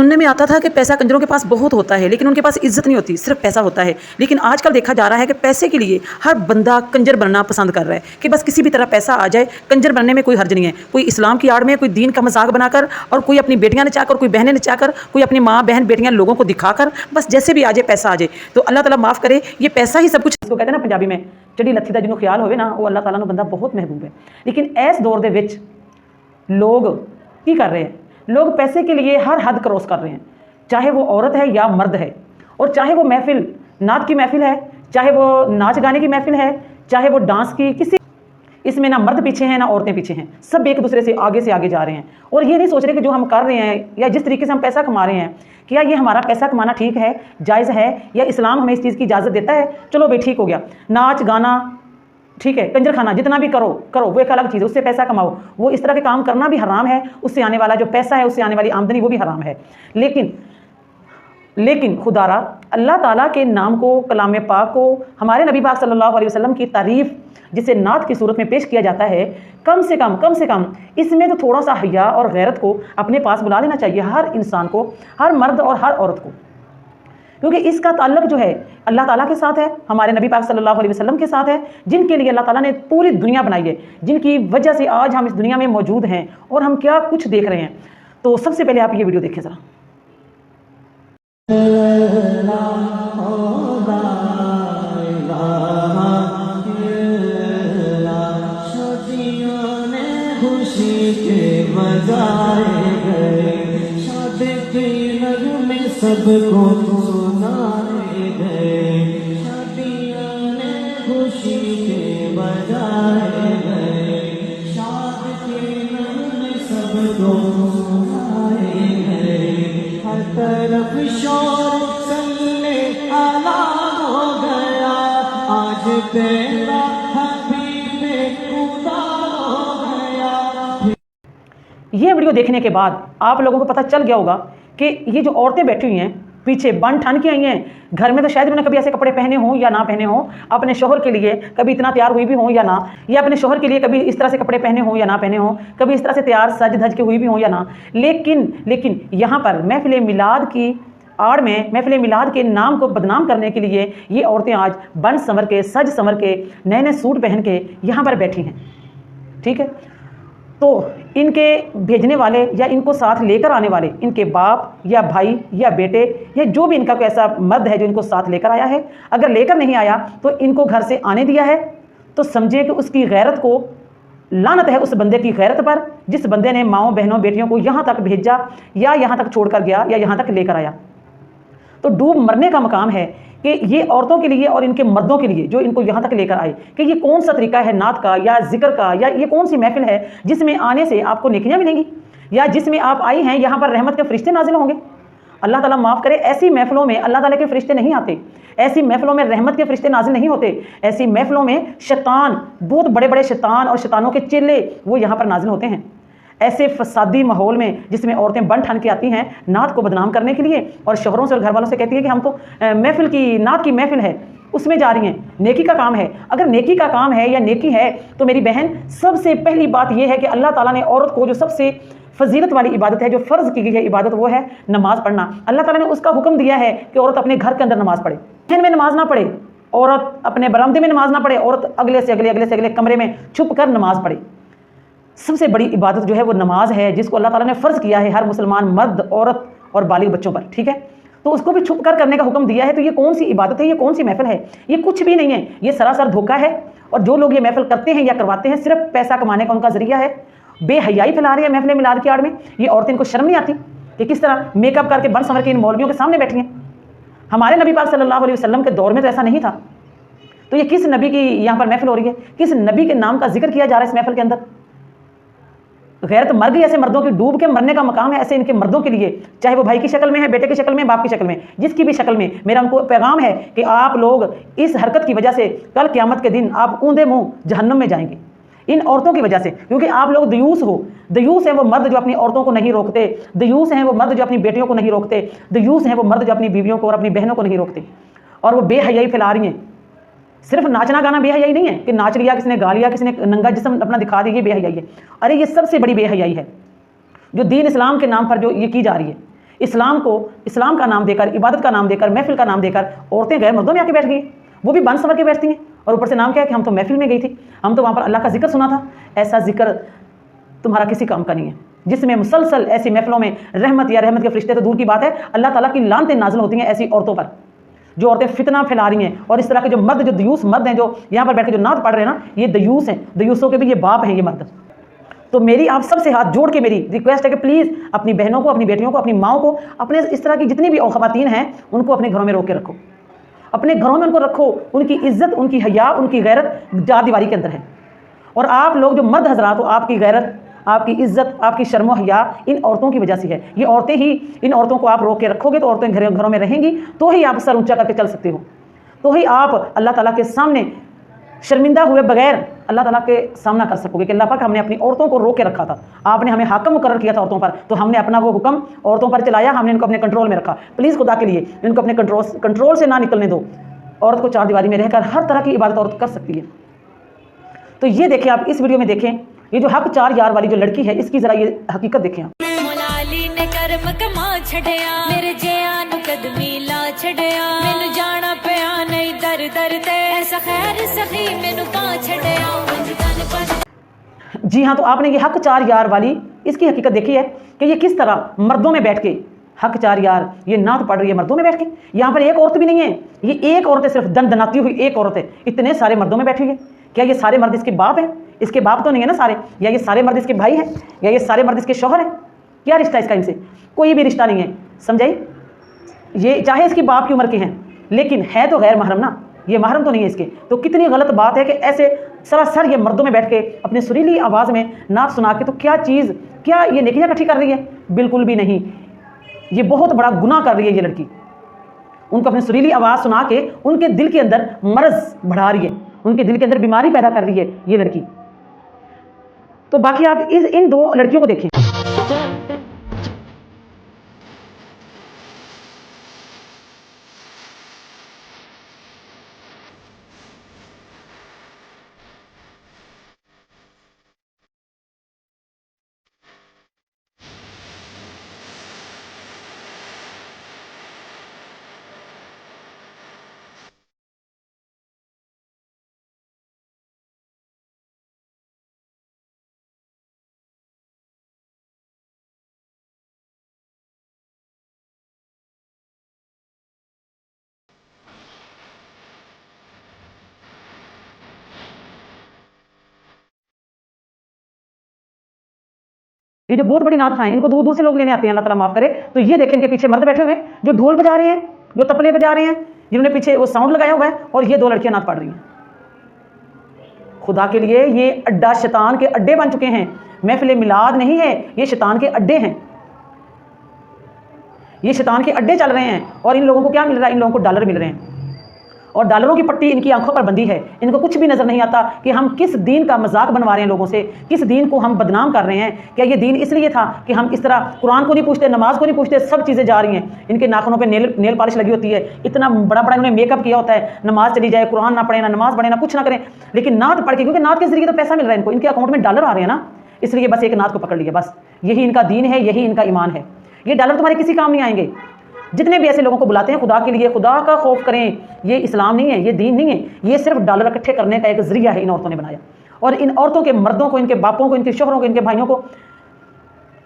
सुनने में आता था कि पैसा कंजरों के पास बहुत होता है, लेकिन उनके पास इज्जत नहीं होती, सिर्फ पैसा होता है। लेकिन आजकल देखा जा रहा है कि पैसे के लिए हर बंदा कंजर बनना पसंद कर रहा है कि बस किसी भी तरह पैसा आ जाए। कंजर बनने में कोई हर्ज नहीं है। कोई इस्लाम की आड़ में, कोई दीन का मजाक बनाकर, और कोई अपनी बेटियां नचाकर, कोई बहनें नचाकर, कोई अपनी माँ बहन बेटियां लोगों को दिखाकर, बस जैसे भी आ जाए पैसा आ जाए। तो अल्लाह ताला माफ़ करे, ये पैसा ही सब कुछ। इसको कहते हैं ना पंजाबी में, चढ़ी लत्थी दा जिन्हों ख्याल होवे ना, वो अल्लाह ताला नूं बंदा बहुत महबूब है। लेकिन इस दौर दे विच लोग की कर रहे हैं, लोग पैसे के लिए हर हद क्रॉस कर रहे हैं, चाहे वो औरत है या मर्द है, और चाहे वो महफिल नात की महफिल है, चाहे वो नाच गाने की महफिल है, चाहे वो डांस की, किसी इसमें ना मर्द पीछे हैं ना औरतें पीछे हैं, सब एक दूसरे से आगे जा रहे हैं। और ये नहीं सोच रहे कि जो हम कर रहे हैं या जिस तरीके से हम पैसा कमा रहे हैं, क्या ये हमारा पैसा कमाना ठीक है, जायज़ है, या इस्लाम हमें इस चीज़ की इजाज़त देता है। चलो भाई ठीक हो गया, नाच गाना ठीक है, कंजर खाना जितना भी करो वो एक अलग चीज़ है, उससे पैसा कमाओ, वो इस तरह के काम करना भी हराम है, उससे आने वाला जो पैसा है, उससे आने वाली आमदनी वो भी हराम है। लेकिन खुदारा अल्लाह ताला के नाम को, कलाम पाक को, हमारे नबी पाक सल्लल्लाहु अलैहि वसल्लम की तारीफ़ जिसे नात की सूरत में पेश किया जाता है, कम से कम इसमें तो थोड़ा सा हया और गैरत को अपने पास बुला लेना चाहिए हर इंसान को, हर मर्द और हर औरत को, क्योंकि इसका ताल्लुक जो है अल्लाह ताला के साथ है, हमारे नबी पाक सल्लल्लाहु अलैहि वसल्लम के साथ है, जिनके लिए अल्लाह ताला ने पूरी दुनिया बनाई है, जिनकी वजह से आज हम इस दुनिया में मौजूद हैं और हम क्या कुछ देख रहे हैं। तो सबसे पहले आप ये वीडियो देखें ज़रा। सबको सुनाए गए, शादियों ने खुशी के बजाए गए, शाद के नगमे सबको सुनाए गए, हर तरफ शोर सल्ले आला हो गया, आज तेरा हबीबे खुदा हो गया। ये वीडियो देखने के बाद आप लोगों को पता चल गया होगा कि ये जो औरतें बैठी हुई हैं पीछे बन ठन के आई हैं, घर में तो शायद उन्होंने कभी ऐसे कपड़े पहने हों या ना पहने हों, अपने शोहर के लिए कभी इतना तैयार हुई भी हों या ना, या अपने शोहर के लिए कभी इस तरह से कपड़े पहने हों या ना पहने हों, कभी इस तरह से तैयार सज धज के हुई भी हों या ना। लेकिन यहाँ पर महफिल मिलाद की आड़ में, महफिल मिलाद के नाम को बदनाम करने के लिए ये औरतें आज बन संवर के, सज संवर के, नए नए सूट पहन के यहाँ पर बैठी हैं। ठीक है, तो इनके भेजने वाले या इनको साथ लेकर आने वाले, इनके बाप या भाई या बेटे या जो भी इनका कोई ऐसा मर्द है जो इनको साथ लेकर आया है, अगर लेकर नहीं आया तो इनको घर से आने दिया है, तो समझे कि उसकी गैरत को लानत है उस बंदे की गैरत पर, जिस बंदे ने माँओं बहनों बेटियों को यहाँ तक भेजा या यहाँ तक छोड़कर गया या यहाँ तक लेकर आया। तो डूब मरने का मकाम है कि ये औरतों के लिए और इनके मर्दों के लिए जो इनको यहाँ तक लेकर आए, कि ये कौन सा तरीका है नात का या जिक्र का, या ये कौन सी महफिल है जिसमें आने से आपको नेकियां मिलेंगी, या जिसमें आप आई हैं यहाँ पर रहमत के फरिश्ते नाजिल होंगे। अल्लाह ताला माफ़ करे, ऐसी महफिलों में अल्लाह ताला के फरिश्ते नहीं आते, ऐसी महफिलों में रहमत के फरिश्ते नाजिल नहीं होते, ऐसी महफिलों में शैतान, बहुत बड़े बड़े शैतान और शैतानों के चेले वो यहाँ पर नाजिल होते हैं। ऐसे फसादी माहौल में जिसमें औरतें बन ठन के आती हैं नात को बदनाम करने के लिए, और शोहरों से और घर वालों से कहती है कि हम तो महफिल की, नात की महफिल है उसमें जा रही हैं, नेकी का काम है। अगर नेकी का काम है या नेकी है तो मेरी बहन, सबसे पहली बात यह है कि अल्लाह ताला ने औरत को जो सबसे फजीलत वाली इबादत है, जो फ़र्ज़ की गई है इबादत, वो है नमाज पढ़ना। अल्लाह ताला ने उसका हुक्म दिया है कि औरत अपने घर के अंदर नमाज पढ़े, किचन में नमाज ना पढ़े, औरत अपने बरामदे में नमाज ना पढ़े, औरत अगले से अगले कमरे में छुप कर नमाज पढ़े। सबसे बड़ी इबादत जो है वो नमाज है, जिसको अल्लाह ताला ने फ़र्ज़ किया है हर मुसलमान मर्द, औरत और बालिग बच्चों पर। ठीक है, तो उसको भी छुप कर करने का हुक्म दिया है। तो ये कौन सी इबादत है, ये कौन सी महफिल है? ये कुछ भी नहीं है, ये सरासर धोखा है। और जो लोग ये महफिल करते हैं या करवाते हैं, सिर्फ पैसा कमाने का उनका जरिया है, बेहयाई फैला रही है महफिल मिलाद की आड़ में। ये औरतें, इनको शर्म नहीं आती कि किस तरह मेकअप करके बन संवर के इन मौलवियों के सामने बैठी हैं? हमारे नबी पाक सल्लल्लाहु अलैहि वसल्लम के दौर में तो ऐसा नहीं था। तो ये किस नबी की यहाँ पर महफिल हो रही है? किस नबी के नाम का जिक्र किया जा रहा है इस महफिल के अंदर? गैरत मर गई ऐसे मर्दों की, डूब के मरने का मकाम है ऐसे इनके मर्दों के लिए, चाहे वो भाई की शक्ल में है, बेटे की शक्ल में, बाप की शक्ल में, जिसकी भी शक्ल में। मेरा उनको पैगाम है कि आप लोग इस हरकत की वजह से कल क़यामत के दिन आप ऊंधे मुंह जहन्नम में जाएंगे, इन औरतों की वजह से। क्योंकि आप लोग दयूस हो। दयूस हैं वो मर्द जो अपनी औरतों को नहीं रोकते, दयूस हैं वो मर्द जो अपनी बेटियों को नहीं रोकते, दयूस हैं वो मर्द जो अपनी बीवियों को और अपनी बहनों को नहीं रोकते, और वो बेहयाई फैला रही हैं। सिर्फ नाचना गाना बेहयाई नहीं है कि नाच लिया किसने, गा लिया किसने, नंगा जिस्म अपना दिखा दिया, ये बेहयाई है। अरे ये सबसे बड़ी बेहयाई है जो दीन इस्लाम के नाम पर जो ये की जा रही है। इस्लाम का नाम देकर, इबादत का नाम देकर, महफिल का नाम देकर औरतें गैर मर्दों में आके बैठ गई, वो भी बन संवर के बैठती हैं, और ऊपर से नाम क्या है कि हम तो महफिल में गई थी, हम तो वहाँ पर अल्लाह का जिक्र सुना था। ऐसा जिक्र तुम्हारा किसी काम का नहीं है, जिसमें मुसलसल ऐसी महफिलों में रहमत या रहमत के फरिश्ते तो दूर की बात है, अल्लाह ताला की लानतें नाज़िल होती हैं ऐसी औरतों पर, जो औरतें फितना फैला रही हैं। और इस तरह के जो मर्द, जो दयूस मर्द हैं, जो यहाँ पर बैठ के जो नात पढ़ रहे हैं ना, ये दयूस हैं, दयूसों के भी ये बाप हैं ये मर्द। तो मेरी आप सबसे हाथ जोड़ के मेरी रिक्वेस्ट है कि प्लीज़ अपनी बहनों को, अपनी बेटियों को, अपनी माओ को, अपने इस तरह की जितनी भी ख़वातीन हैं उनको अपने घरों में रोक के रखो, अपने घरों में उनको रखो। उनकी इज्जत, उनकी हया, उनकी गैरत चार दीवारी के अंदर है। और आप लोग जो मर्द हजरात हो, आपकी गैरत, आपकी इज्जत, आपकी शर्म हया इन औरतों की वजह से है। ये औरतें ही, इन औरतों को आप रोक के रखोगे तो औरतें घरों में रहेंगी, तो ही आप सर ऊंचा करके चल सकते हो, तो ही आप अल्लाह ताला के सामने शर्मिंदा हुए बगैर अल्लाह ताला के सामना कर सकोगे कि अल्लाह पाक हमने अपनी औरतों को रोक के रखा था, आपने हमें हाकम मुकर्रर किया था औरतों पर, तो हमने अपना वो हुक्म औरतों पर चलाया, हमने इनको अपने कंट्रोल में रखा। प्लीज़ खुदा के लिए इनको अपने कंट्रोल से ना निकलने दो। औरत को चार दीवारी में रहकर हर तरह की इबादत औरत कर सकती है। तो ये देखें, आप इस वीडियो में देखें, ये जो हक चार यार वाली जो लड़की है, इसकी ज़रा ये हकीकत देखें आप। मेरे जियान कदमी ला छड़िया, मैनू जाना पिया नहीं दर दर ते, ऐसा खैर सखी मैनू कहां छड़िया। जी हाँ, तो आपने ये हक चार यार वाली इसकी हकीकत देखी है कि ये किस तरह मर्दों में बैठ के हक चार यार ये नात पढ़ रही है मर्दों में बैठ के। यहाँ पर एक औरत भी नहीं है, ये एक औरत है, सिर्फ दनाती हुई एक औरत है, इतने सारे मर्दों में बैठी है। क्या ये सारे मर्द इसके बाप हैं? इसके बाप तो नहीं है ना सारे, या ये सारे मर्द इसके भाई हैं, या ये सारे मर्द इसके शौहर हैं? क्या रिश्ता इसका इनसे? कोई भी रिश्ता नहीं है, समझाई? ये चाहे इसकी बाप की उम्र के हैं, लेकिन है तो गैर महरम ना, ये महरम तो नहीं है इसके। तो कितनी गलत बात है कि ऐसे सरासर ये मर्दों में बैठ के अपनी सुरीली आवाज़ में नात सुना के, तो क्या चीज़, क्या ये नेकियां इकट्ठी कर रही है? बिल्कुल भी नहीं, ये बहुत बड़ा गुनाह कर रही है ये लड़की। उनको अपनी सुरीली आवाज़ सुना के उनके दिल के अंदर मर्ज बढ़ा रही है, उनके दिल के अंदर बीमारी पैदा कर रही है ये लड़की। तो बाकी आप इन दो लड़कियों को देखें। ये जो बहुत बड़ी नात खाएं, इनको दूर दूर से लोग लेने आते हैं, अल्लाह ताला माफ करे। तो ये देखें, इनके पीछे मर्द बैठे हुए हैं जो ढोल बजा रहे हैं, जो तबले बजा रहे हैं, जिन्होंने पीछे वो साउंड लगाया हुआ है, और ये दो लड़कियां नात पढ़ रही हैं। खुदा के लिए ये अड्डा शैतान के अड्डे बन चुके हैं। महफिल मिलाद नहीं है, ये शैतान के अड्डे हैं, ये शैतान के अड्डे चल रहे हैं। और इन लोगों को क्या मिल रहा है? इन लोगों को डॉलर मिल रहे हैं, और डॉलरों की पट्टी इनकी आंखों पर बंधी है। इनको कुछ भी नजर नहीं आता कि हम किस दीन का मजाक बनवा रहे हैं लोगों से, किस दीन को हम बदनाम कर रहे हैं। क्या ये दीन इसलिए था कि हम इस तरह कुरान को नहीं पूछते, नमाज को नहीं पूछते, सब चीज़ें जा रही हैं। इनके नाखूनों पे नेल पॉलिश लगी होती है, इतना बड़ा बड़ा इन्होंने मेकअप किया होता है, नमाज चली जाए, कुरान ना पढ़े, ना नमाज पढ़े, ना कुछ ना करें, लेकिन नात पढ़ के, क्योंकि नात के जरिए तो पैसा मिल रहा है इनको, इनके अकाउंट में डॉलर आ रहे हैं ना, इसलिए बस एक नात को पकड़ लिया, बस यही इनका दीन है, यही इनका ईमान है। ये डॉलर तुम्हारे किसी काम नहीं आएंगे। जितने भी ऐसे लोगों को बुलाते हैं, खुदा के लिए खुदा का खौफ करें, ये इस्लाम नहीं है, ये दीन नहीं है, ये सिर्फ डॉलर इकट्ठे करने का एक जरिया है इन औरतों ने बनाया। और इन औरतों के मर्दों को, इनके बापों को, इनके शोहरों को, इनके भाइयों को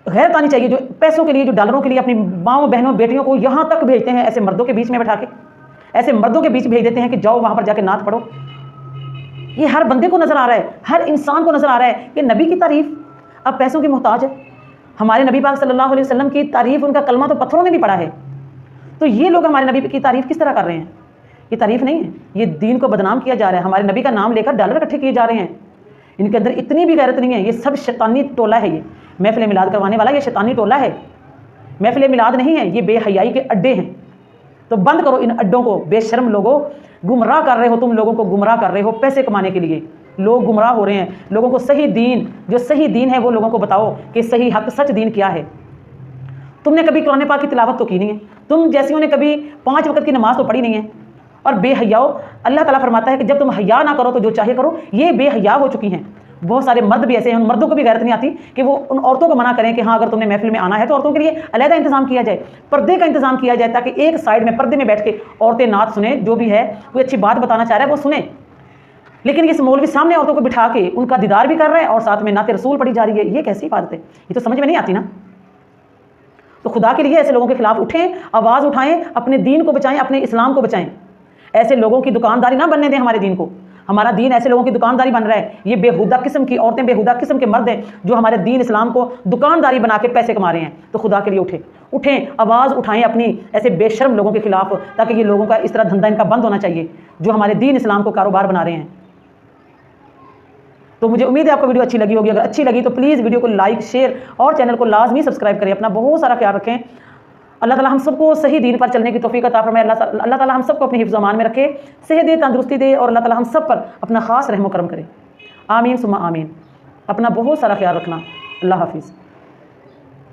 गैरत आनी चाहिए, जो पैसों के लिए, जो डॉलरों के लिए अपनी माँओं, बहनों, बेटियों को यहाँ तक भेजते हैं, ऐसे मर्दों के बीच में बैठा के, ऐसे मर्दों के बीच भेज देते हैं कि जाओ वहाँ पर जाके नात पढ़ो। ये हर बंदे को नजर आ रहा है, हर इंसान को नजर आ रहा है कि नबी की तारीफ अब पैसों की मोहताज है। हमारे नबी पाक सल्लल्लाहु अलैहि वसल्लम की तारीफ, उनका कलमा तो पत्थरों ने भी पढ़ा है। तो ये लोग हमारे नबी की तारीफ किस तरह कर रहे हैं? ये तारीफ नहीं है, ये दीन को बदनाम किया जा रहा है। हमारे नबी का नाम लेकर डॉलर इकट्ठे किए जा रहे हैं। इनके अंदर इतनी भी गैरत नहीं है, ये सब शैतानी टोला है। ये महफिल मिलाद करवाने वाला ये शैतानी टोला है, महफिल मिलाद नहीं है, ये बेहयाई के अड्डे हैं। तो बंद करो इन अड्डों को। बेशर्म लोगों, गुमराह कर रहे हो, तुम लोगों को गुमराह कर रहे हो पैसे कमाने के लिए। लोग गुमराह हो रहे हैं, लोगों को सही दीन, जो सही दीन है वो लोगों को बताओ कि सही हक सच दीन क्या है। तुमने कभी कुरान पाक की तिलावत तो की नहीं है, तुम जैसियों ने कभी 5 वक्त की नमाज तो पढ़ी नहीं है। और बेहयाओ, अल्लाह ताला फरमाता है कि जब तुम हया ना करो तो जो चाहे करो। ये बेहया हो चुकी हैं, बहुत सारे मर्द भी ऐसे हैं, उन मर्दों को भी गैरत नहीं आती कि वो उन औरतों को मना करें कि हाँ अगर तुमने महफिल में आना है तो औरतों के लिए अलहदा इंतजाम किया जाए, पर्दे का इंतजाम किया जाए, ताकि एक साइड में पर्दे में बैठ के औरतें नात सुने, जो भी है कोई अच्छी बात बताना चाह रहा है वो सुने। लेकिन इस मौलवी सामने औरतों को बिठा के उनका दीदार भी कर रहे हैं और साथ में नाते रसूल पढ़ी जा रही है, ये कैसी बात है? ये तो समझ में नहीं आती ना। तो खुदा के लिए ऐसे लोगों के खिलाफ उठें, आवाज़ उठाएं, अपने दीन को बचाएं, अपने इस्लाम को बचाएं। ऐसे लोगों की दुकानदारी ना बनने दें हमारे दीन को। हमारा दीन ऐसे लोगों की दुकानदारी बन रहा है। ये बेहुदा किस्म की औरतें, बेहुदा किस्म के मर्द हैं जो हमारे दीन इस्लाम को दुकानदारी बना के पैसे कमा रहे हैं। तो खुदा के लिए उठें, आवाज़ उठाएं अपनी ऐसे बेशर्म लोगों के खिलाफ, ताकि ये लोगों का इस तरह धंधा इनका बंद होना चाहिए जो हमारे दीन इस्लाम को कारोबार बना रहे हैं। तो मुझे उम्मीद है आपको वीडियो अच्छी लगी होगी। अगर अच्छी लगी तो प्लीज़ वीडियो को लाइक, शेयर और चैनल को लाजमी सब्सक्राइब करें। अपना बहुत सारा ख्याल रखें। अल्लाह ताला हम सबको सही दीन पर चलने की तौफीक अता फरमाए। अल्लाह ताला हम सबको अपनी हिफ्ज़ अमान में रखे, सेहत दे, तंदुरुस्ती दे और अल्लाह ताला हम सब पर अपना ख़ास रहम करम करे। आमीन सुम्मा आमीन। अपना बहुत सारा ख्याल रखना। अल्लाह हाफिज़।